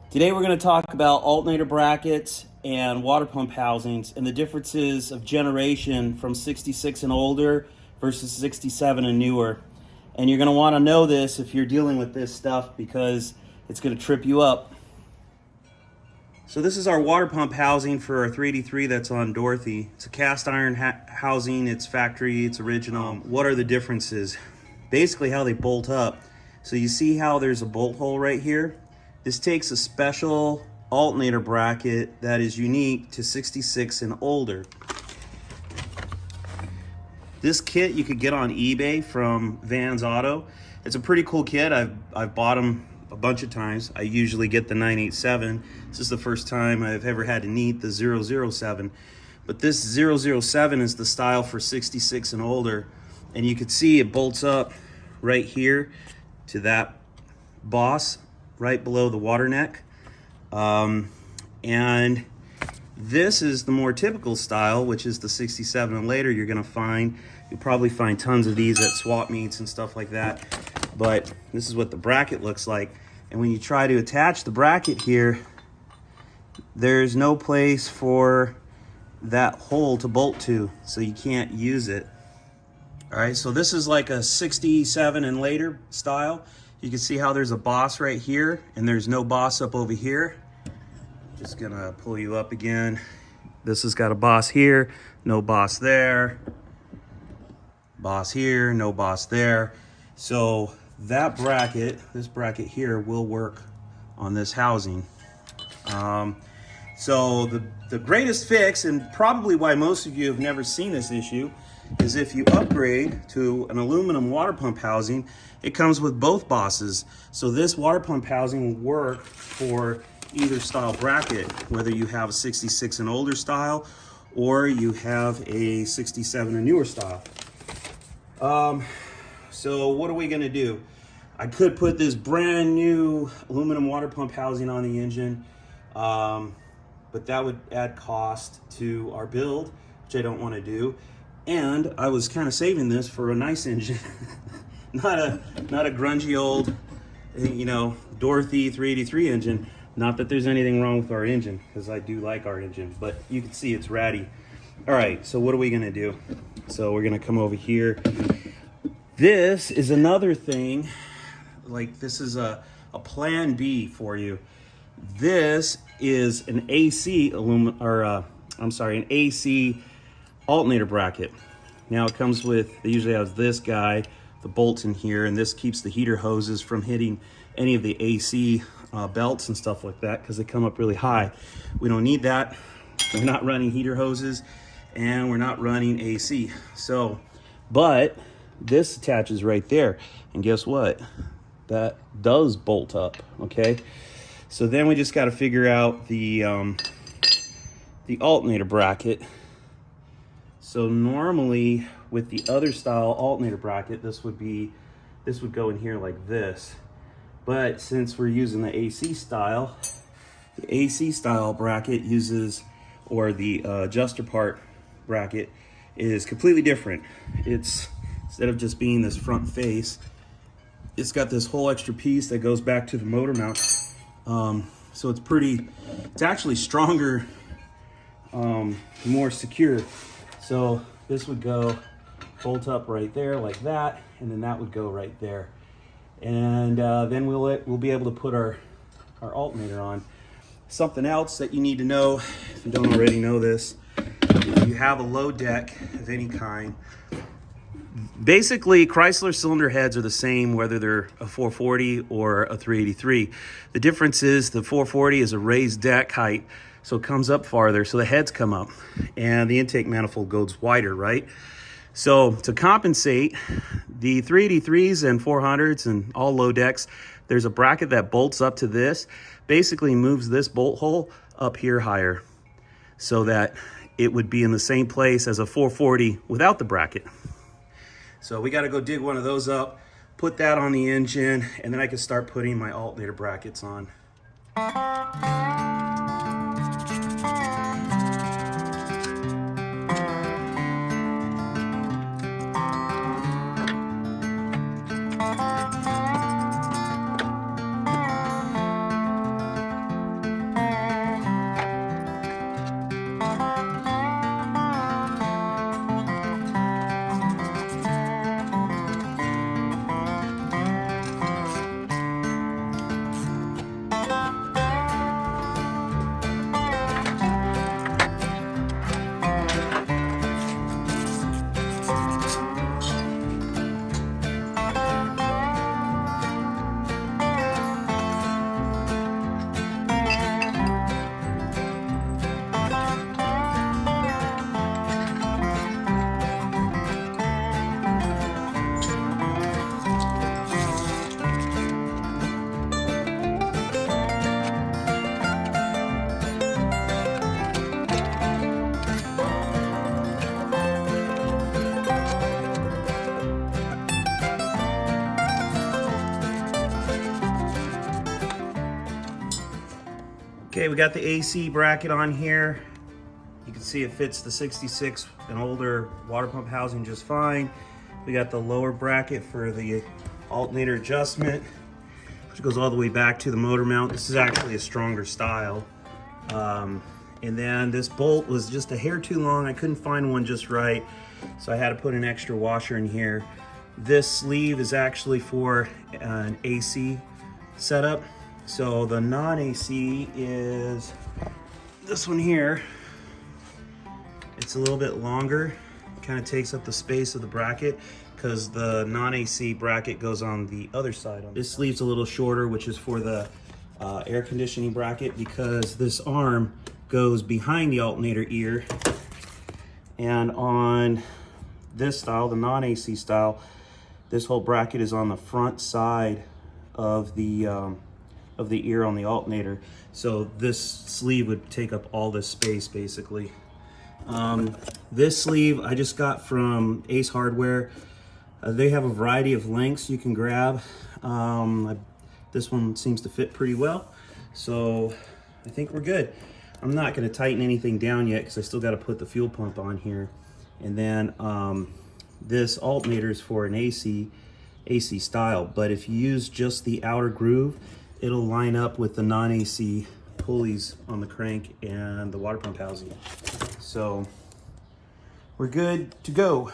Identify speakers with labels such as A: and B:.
A: Today we're going to talk about alternator brackets and water pump housings and the differences of generation from 66 and older versus 67 and newer. And you're going to want to know this if you're dealing with this stuff because it's going to trip you up. So this is our water pump housing for our 383 that's on Dorothy. It's a cast iron housing, it's factory, it's original. What are the differences? Basically how they bolt up. So you see how there's a bolt hole right here? This takes a special alternator bracket that is unique to 66 and older. This kit you could get on eBay from Vans Auto. It's a pretty cool kit. I've bought them a bunch of times. I usually get the 987. This is the first time I've ever had to need the 007. But this 007 is the style for 66 and older. And you can see it bolts up right here to that boss right below the water neck. And this is the more typical style, which is the 67 and later. You'll probably find tons of these at swap meets and stuff like that. But this is what the bracket looks like. And when you try to attach the bracket here, there's no place for that hole to bolt to, so you can't use it. All right, so this is like a 67 and later style. You can see how there's a boss right here and there's no boss up over here. Just gonna pull you up again. This has got a boss here, no boss there. Boss here, no boss there. So that bracket, this bracket here, will work on this housing. So the greatest fix, and probably why most of you have never seen this issue, is if you upgrade to an aluminum water pump housing, it comes with both bosses. So this water pump housing will work for either style bracket, whether you have a 66 and older style or you have a 67 and newer style. So what are we gonna do? I could put this brand new aluminum water pump housing on the engine, but that would add cost to our build, which I don't wanna do. And I was kind of saving this for a nice engine, not a grungy old, Dorothy 383 engine. Not that there's anything wrong with our engine, because I do like our engine, but you can see it's ratty. All right, so what are we gonna do? So we're gonna come over here. This is another thing, like this is a plan B for you. This is an AC an AC alternator bracket. Now it comes with, they usually have this guy, the bolts in here, and this keeps the heater hoses from hitting any of the AC belts and stuff like that, because they come up really high. We don't need that. We're not running heater hoses and we're not running AC. So, but this attaches right there, and guess what? That does bolt up, okay? So then we just got to figure out the alternator bracket. So normally with the other style alternator bracket, this would go in here like this. But since we're using the AC style bracket uses, or the adjuster part bracket is completely different. It's, instead of just being this front face, it's got this whole extra piece that goes back to the motor mount. So it's actually stronger, more secure. So this would go bolt up right there like that, and then that would go right there. And then we'll be able to put our alternator on. Something else that you need to know, if you don't already know this, if you have a low deck of any kind, basically Chrysler cylinder heads are the same whether they're a 440 or a 383. The difference is the 440 is a raised deck height, so it comes up farther, so the heads come up, and the intake manifold goes wider, right? So to compensate, the 383s and 400s and all low decks, there's a bracket that bolts up to this, basically moves this bolt hole up here higher, so that it would be in the same place as a 440 without the bracket. So we got to go dig one of those up, put that on the engine, and then I can start putting my alternator brackets on. Okay, we got the AC bracket on here. You can see it fits the 66 and older water pump housing just fine. We got the lower bracket for the alternator adjustment, which goes all the way back to the motor mount. This is actually a stronger style. And then this bolt was just a hair too long. I couldn't find one just right, so I had to put an extra washer in here. This sleeve is actually for an AC setup. So the non-AC is this one here. It's a little bit longer. It kind of takes up the space of the bracket because the non-AC bracket goes on the other side. This sleeve's a little shorter, which is for the air conditioning bracket, because this arm goes behind the alternator ear. And on this style, the non-AC style, this whole bracket is on the front side of the ear on the alternator. So this sleeve would take up all this space basically. This sleeve I just got from Ace Hardware. They have a variety of lengths you can grab. This one seems to fit pretty well, so I think we're good. I'm not going to tighten anything down yet because I still got to put the fuel pump on here. And then this alternator is for an AC style, but if you use just the outer groove, it'll line up with the non-AC pulleys on the crank and the water pump housing. So we're good to go.